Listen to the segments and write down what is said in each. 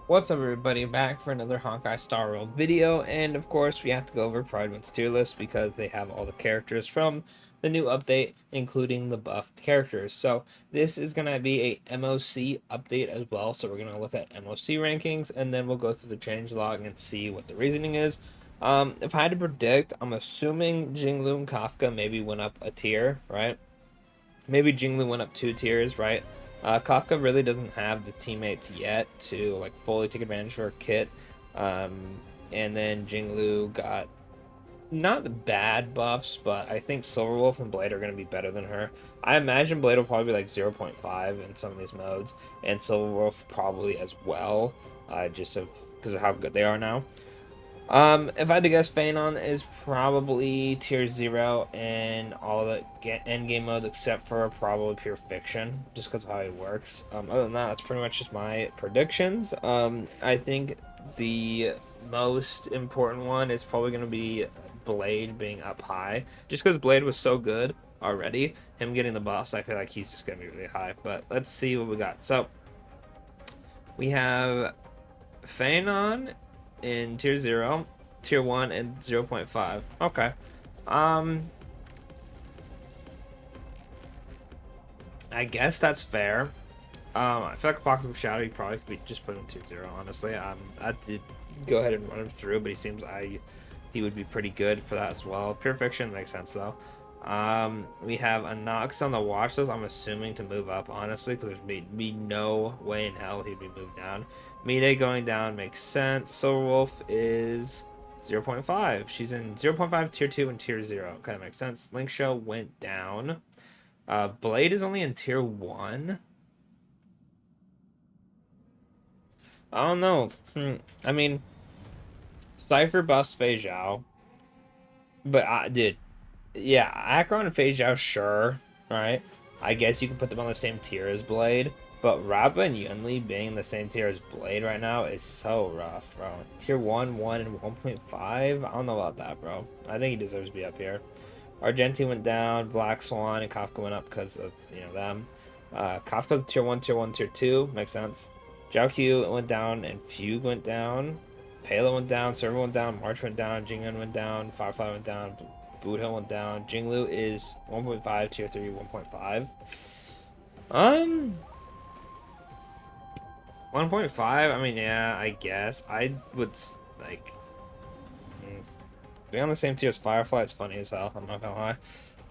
What's up, everybody? Back for another Honkai Star Rail video, and of course we have to go over Prydwens tier list because they have all the characters from the new update, including the buffed characters. So this is gonna be a MOC update as well. So we're gonna look at MOC rankings, and then we'll go through the changelog and see what the reasoning is. If I had to predict, I'm assuming Jinglu and Kafka maybe went up a tier, right? Maybe Jinglu went up 2 tiers, right? Kafka really doesn't have the teammates yet to like fully take advantage of her kit. And then Jinglu got not the bad buffs, but I think Silverwolf and Blade are going to be better than her. I imagine Blade will probably be like 0.5 in some of these modes, and Silverwolf probably as well, just because of how good they are now. If I had to guess, Phanon is probably tier 0 in all the end game modes except for probably Pure Fiction, just because of how he works. Other than that, that's pretty much just my predictions. I think the most important one is probably going to be Blade being up high, just because Blade was so good already. Him getting the boss, I feel like he's just going to be really high. But let's see what we got. So, we have Phanon in tier 0, tier 1, and 0.5. Okay. I guess that's fair. I feel like Apocalypse Shadow, you probably could just put him in tier 0, honestly. I did go ahead and run him through, but he seems he would be pretty good for that as well. Pure Fiction makes sense, though. We have a Nox on the watch list, I'm assuming to move up, honestly, because there's be no way in hell he'd be moved down. Mide going down makes sense. Silverwolf is 0.5. She's in 0.5, tier 2, and tier 0. Kind of makes sense. Link Show went down. Blade is only in tier 1. I don't know. I mean, Cypher busts Fei Zhao. But I did. Yeah, Akron and Fei Zhao, sure. Alright. I guess you can put them on the same tier as Blade. But Rappa and Yunli being the same tier as Blade right now is so rough, bro. Tier 1, 1, and 1.5? I don't know about that, bro. I think he deserves to be up here. Argenti went down, Black Swan and Kafka went up because of, them. Kafka's tier 1, tier 1, tier 2. Makes sense. Jiaoqiu went down and Fugue went down. Palo went down, Server went down, March went down, Jingyun went down, Firefly went down, Boothill went down. Jinglu is 1.5, tier 3, 1.5. 1.5, I mean, yeah, I guess. I would, like, being on the same tier as Firefly is funny as hell, I'm not gonna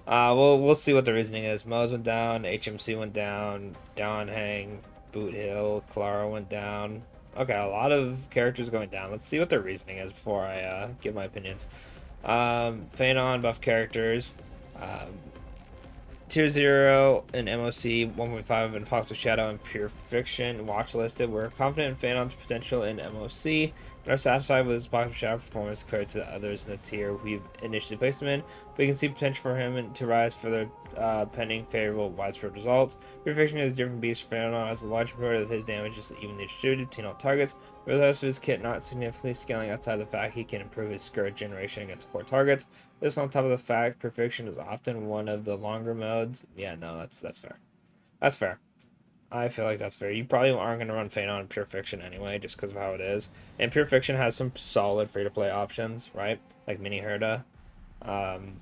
lie. We'll see what the reasoning is. Moz went down, HMC went down, Down Hang, Boot Hill, Clara went down. Okay, a lot of characters going down. Let's see what their reasoning is before I give my opinions. Phanon buff characters. Tier 0 in MOC, 1.5 in Apocalypse Shadow and Pure Fiction watch listed. We're confident in Phanon's potential in MOC and are satisfied with his Apocalypse Shadow performance compared to the others in the tier we've initially placed him in. We can see potential for him to rise further pending favorable widespread results. Pure Fiction is a different beast. Phanon has the large majority of his damage is evenly distributed between all targets, with the rest of his kit not significantly scaling outside the fact he can improve his skirt generation against 4 targets. This on top of the fact Perfection is often one of the longer modes. Yeah, no, that's fair. That's fair. I feel like that's fair. You probably aren't going to run Feint on Pure Fiction anyway, just because of how it is. And Pure Fiction has some solid free-to-play options, right? Like Mini Herda.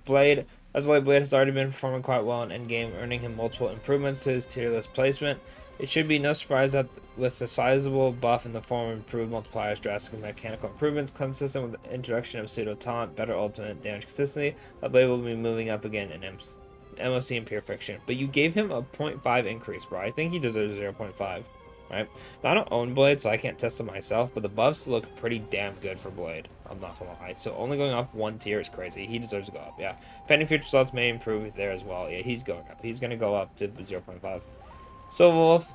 Blade, as late Blade has already been performing quite well in endgame, earning him multiple improvements to his tier list placement. It should be no surprise that with a sizable buff in the form of improved multipliers, drastic mechanical improvements, consistent with the introduction of pseudo taunt, better ultimate damage consistency, that Blade will be moving up again in MOC and Pure Fiction. But you gave him a 0.5 increase, bro. I think he deserves 0.5. Right? Now, I don't own Blade, so I can't test it myself, but the buffs look pretty damn good for Blade. I'm not gonna lie. So only going up 1 tier is crazy. He deserves to go up, yeah. Pending future slots may improve there as well. Yeah, he's going up. He's gonna go up to 0.5. Silverwolf,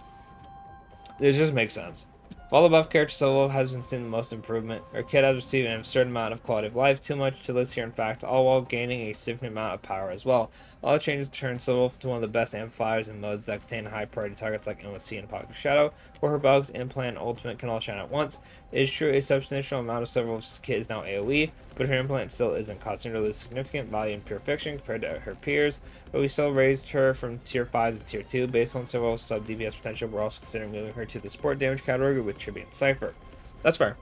it just makes sense. While the buff character Silverwolf has been seeing the most improvement, her kit has received an absurd amount of quality of life, too much to list here in fact, all while gaining a significant amount of power as well. All the changes turn Silverwolf to one of the best amplifiers in modes that contain high priority targets like MOC and Apocalypse Shadow, where her bugs, implant, and ultimate can all shine at once. It is true a substantial amount of Silverwolf's kit is now AoE, but her implant still isn't, causing her to lose significant value in Pure Fiction compared to her peers, but we still raised her from tier 5 to tier 2 based on Silverwolf's sub DPS potential. We're also considering moving her to the support damage category with Tribute and Cypher. That's fair.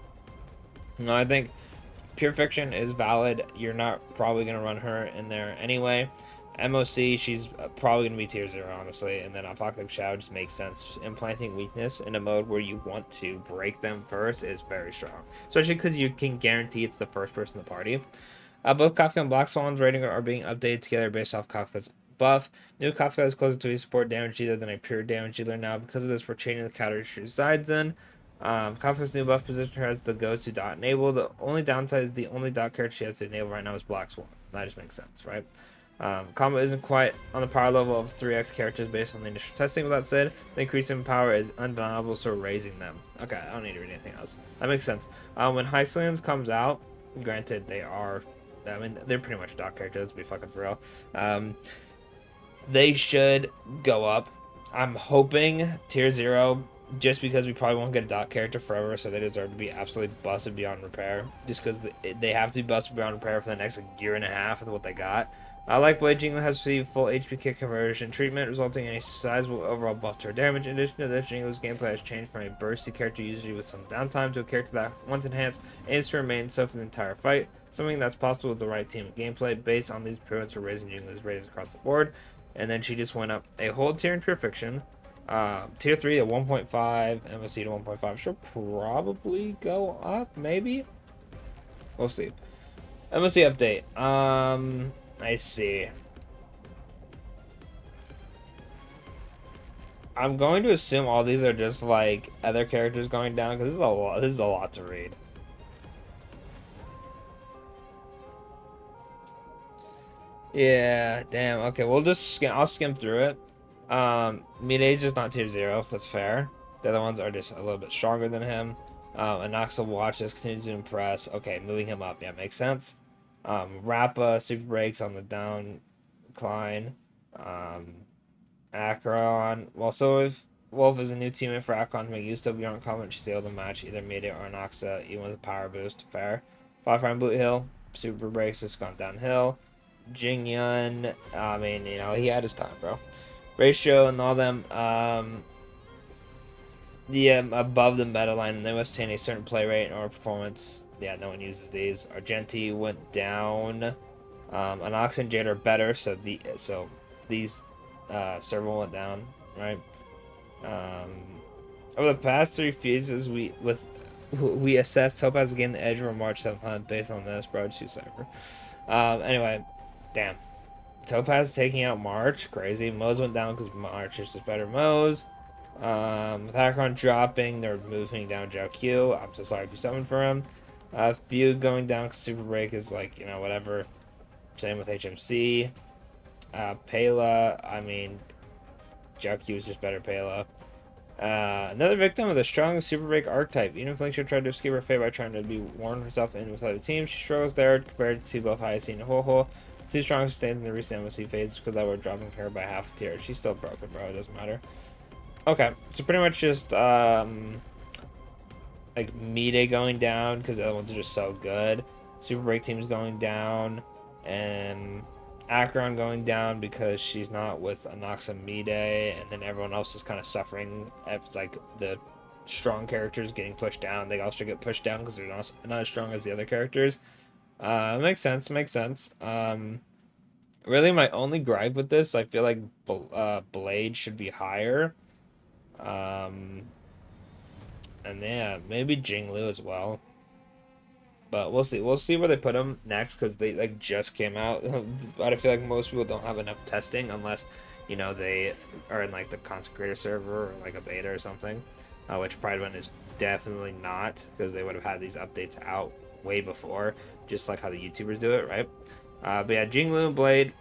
No, I think Pure Fiction is valid. You're not probably going to run her in there anyway. MOC, she's probably going to be tier 0, honestly. And then Apocalypse Shadow just makes sense. Just implanting weakness in a mode where you want to break them first is very strong. Especially because you can guarantee it's the first person in the party. Both Kafka and Black Swan's rating are being updated together based off Kafka's buff. New Kafka is closer to a support damage dealer than a pure damage dealer now. Because of this, we're changing the counter she resides in. Kafka's new buff position her as the go-to dot enable. The only downside is the only dot character she has to enable right now is Black Swan. That just makes sense, right? Combo isn't quite on the power level of 3x characters based on the initial testing. With that said, the increase in power is undeniable, so we're raising them. Okay, I don't need to read anything else. That makes sense. When Hyceans comes out, granted they are, I mean, they're pretty much dot characters, let's be fucking for real. They should go up. I'm hoping tier 0, just because we probably won't get a dot character forever, so they deserve to be absolutely busted beyond repair. Just because they have to be busted beyond repair for the next year and a half with what they got. Like Blade, Jingling has received full HP kick conversion treatment, resulting in a sizable overall buff to her damage. In addition to this, Jingling's gameplay has changed from a bursty character usually with some downtime to a character that, once enhanced, aims to remain so for the entire fight. Something that's possible with the right team and gameplay. Based on these improvements, we're raising Jingling's ratings across the board. And then she just went up a whole tier in Pure Fiction. Tier 3 at 1.5, MSC to 1.5. She'll probably go up, maybe? We'll see. MSC update. I see. I'm going to assume all these are just like other characters going down because this is a lot. This is a lot to read. Yeah, damn. Okay, we'll just skim. I'll skim through it. Mid-age is not tier 0. That's fair. The other ones are just a little bit stronger than him. Anoxa Watches continues to impress. Okay, moving him up. Yeah, makes sense. Rappa super breaks on the downcline. Akron. Well, so if Wolf is a new teammate for Akron to make use of, you aren't confident she's able to match either Mayday or Anoxa, even with a power boost. Fair. Fire Blue Hill. Super breaks just gone downhill. Jing Yun. I mean, you know, he had his time, bro. Ratio and all them. Yeah, above the meta line, and they must attain a certain play rate or performance. Yeah, no one uses these. Argenti went down. Anox and Jade are better, so these server went down, right? Over the past 3 phases, we assessed Topaz again the edge of March 7th based on this, bro. 2 cypher. Anyway, damn. Topaz taking out March, crazy. Moze went down because March is just better Moze. With Akron dropping, they're moving down Zhao Q. I'm so sorry if you summoned for him. Feud going down because Super Break is like, you know, whatever. Same with HMC. Pela, I mean, Zhao Q is just better Pela. Another victim of the strong Super Break archetype. Even if Linkshire tried to escape her fate by trying to be warn herself in with other teams, she struggles there compared to both Hyacine and Ho-Ho. Two strong sustains in the recent MSC phase because that were dropping her by half a tier. She's still broken, bro. It doesn't matter. Okay, so pretty much just like Mide going down because the other ones are just so good. Super Break team's going down, and Akron going down because she's not with Anoxa Mide, and then everyone else is kind of suffering. It's like the strong characters getting pushed down. They also get pushed down because they're not as strong as the other characters. Makes sense. Makes sense. Really, my only gripe with this, I feel like Blade should be higher. And yeah, maybe Jinglu as well. But we'll see. We'll see where they put them next because they like just came out. But I feel like most people don't have enough testing unless, you know, they are in like the Consecrator server or like a beta or something, which Prydwens is definitely not because they would have had these updates out way before, just like how the YouTubers do it, right? But yeah, Jinglu and Blade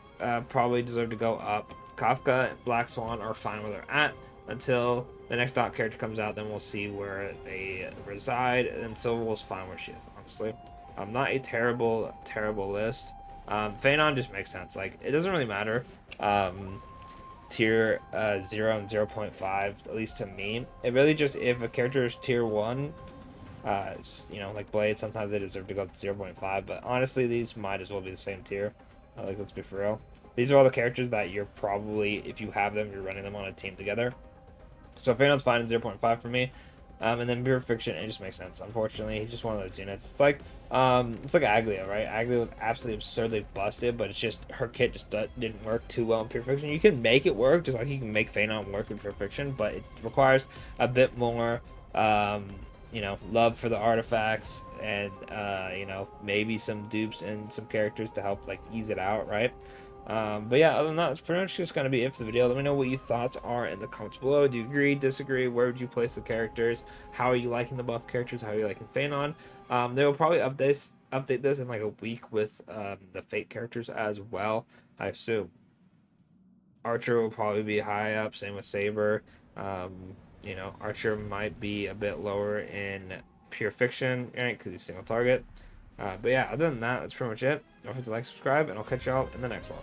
probably deserve to go up. Kafka and Black Swan are fine where they're at until the next dot character comes out. Then we'll see where they reside, and Silverwolf's fine where she is, honestly. Not a terrible list. Phanon just makes sense. Like, it doesn't really matter. Tier 0 and 0.5, at least to me. It really just, if a character is tier 1, you know, like Blade, sometimes they deserve to go up to 0.5, but honestly, these might as well be the same tier. Like, let's be for real. These are all the characters that you're probably, if you have them, you're running them on a team together. So Phanon's fine in 0.5 for me. And then Pure Fiction, it just makes sense. Unfortunately, he's just one of those units. It's like Aglia, right? Aglia was absolutely absurdly busted, but it's just her kit just didn't work too well in Pure Fiction. You can make it work, just like you can make Phanon work in Pure Fiction, but it requires a bit more, love for the artifacts and maybe some dupes and some characters to help like ease it out, right? But yeah, other than that, it's pretty much just going to be it for the video. Let me know what your thoughts are in the comments below. Do you agree, disagree? Where would you place the characters? How are you liking the buff characters? How are you liking Phanon? They will probably update this in like a week with the Fate characters as well, I assume. Archer will probably be high up, same with Saber. Archer might be a bit lower in Pure Fiction, right, because he's single target. But yeah, other than that, that's pretty much it. Don't forget to like, subscribe, and I'll catch y'all in the next one.